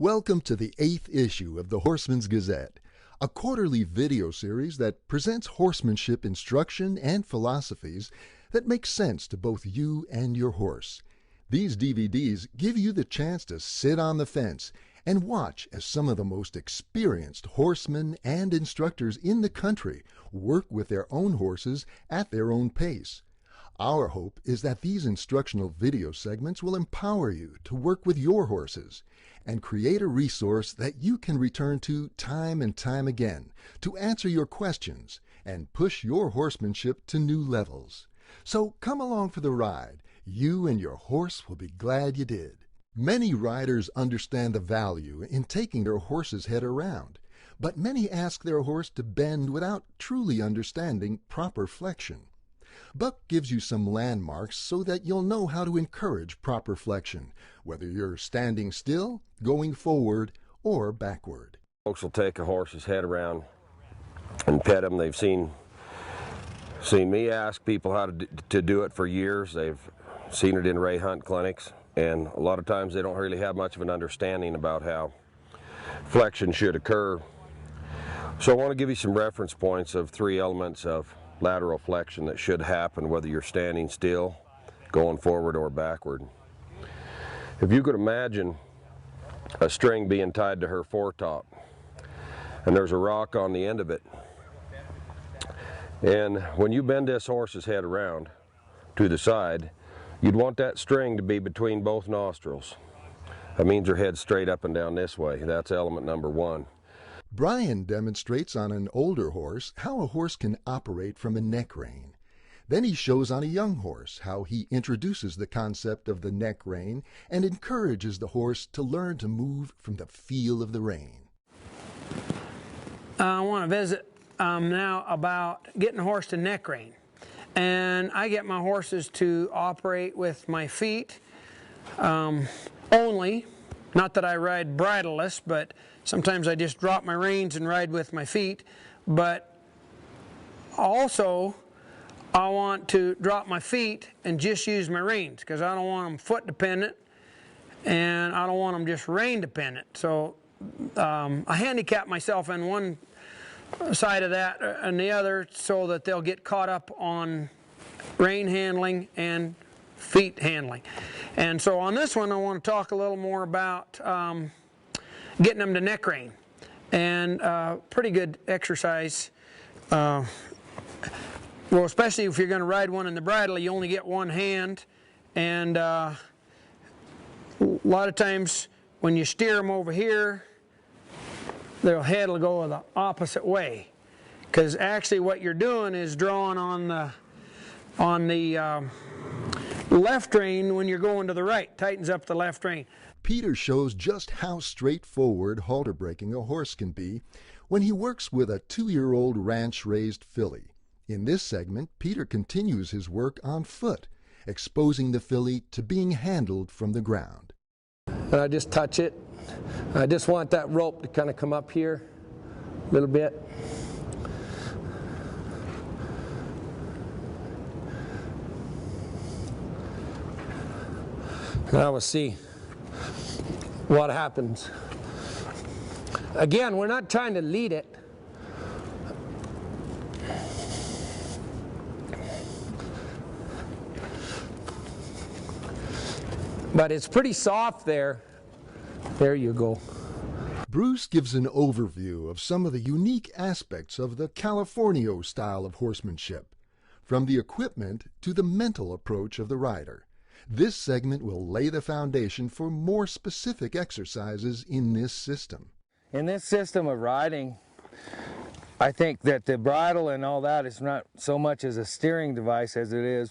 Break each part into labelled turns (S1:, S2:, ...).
S1: Welcome to the 8th issue of the Horseman's Gazette, a quarterly video series that presents horsemanship instruction and philosophies that make sense to both you and your horse. These DVDs give you the chance to sit on the fence and watch as some of the most experienced horsemen and instructors in the country work with their own horses at their own pace. Our hope is that these instructional video segments will empower you to work with your horses and create a resource that you can return to time and time again to answer your questions and push your horsemanship to new levels. So come along for the ride. You and your horse will be glad you did. Many riders understand the value in taking their horse's head around, but many ask their horse to bend without truly understanding proper flexion. Buck gives you some landmarks so that you'll know how to encourage proper flexion, whether you're standing still, going forward, or backward.
S2: Folks will take a horse's head around and pet him. They've seen me ask people how to do it for years. They've seen it in ray hunt clinics, and a lot of times they don't really have much of an understanding about how flexion should occur. So I want to give you some reference points of 3 elements of lateral flexion that should happen whether you're standing still, going forward, or backward. If you could imagine a string being tied to her foretop and there's a rock on the end of it, and when you bend this horse's head around to the side, you'd want that string to be between both nostrils. That means her head's straight up and down this way. That's element number 1.
S1: Brian demonstrates on an older horse how a horse can operate from a neck rein. Then he shows on a young horse how he introduces the concept of the neck rein and encourages the horse to learn to move from the feel of the rein.
S3: I want to visit now about getting a horse to neck rein. And I get my horses to operate with my feet only. Not that I ride bridleless, but sometimes I just drop my reins and ride with my feet. But also, I want to drop my feet and just use my reins, because I don't want them foot dependent and I don't want them just rein dependent. So I handicap myself on one side of that and the other so that they'll get caught up on rein handling and feet handling. And so on this one I want to talk a little more about getting them to neck rein, and pretty good exercise. Well, especially if you're going to ride one in the bridle, you only get one hand, and a lot of times when you steer them over here, their head will go the opposite way, because actually what you're doing is drawing on the left rein when you're going to the right. Tightens up the left rein.
S1: Peter shows just how straightforward halter breaking a horse can be when he works with a 2-year-old ranch-raised filly. In this segment, Peter continues his work on foot, exposing the filly to being handled from the ground.
S3: And I just touch it. I just want that rope to kind of come up here a little bit. Now we'll see what happens. Again, we're not trying to lead it. But it's pretty soft there. There you go.
S1: Bruce gives an overview of some of the unique aspects of the Californio style of horsemanship, from the equipment to the mental approach of the rider. This segment will lay the foundation for more specific exercises in this system.
S4: In this system of riding, I think that the bridle and all that is not so much as a steering device as it is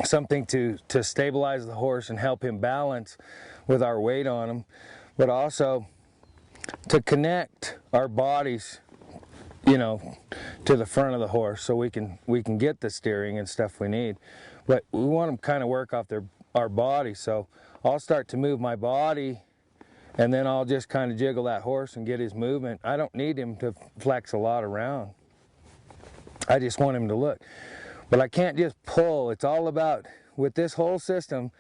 S4: something to stabilize the horse and help him balance with our weight on him, but also to connect our bodies, you know, to the front of the horse so we can get the steering and stuff we need. But we want them to kind of work off our body, so I'll start to move my body and then I'll just kind of jiggle that horse and get his movement. I don't need him to flex a lot around. I just want him to look. But I can't just pull. It's all about, with this whole system,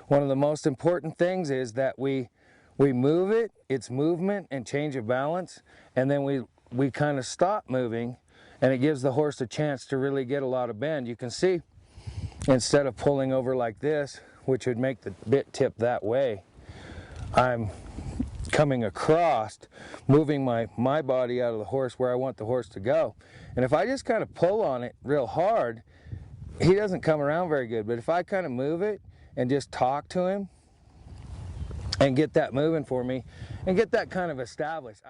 S4: one of the most important things is that we we move it, it's movement and change of balance, and then we kind of stop moving, and it gives the horse a chance to really get a lot of bend. You can see, instead of pulling over like this, which would make the bit tip that way, I'm coming across, moving my body out of the horse where I want the horse to go. And if I just kind of pull on it real hard, he doesn't come around very good. But if I kind of move it and just talk to him and get that moving for me and get that kind of established.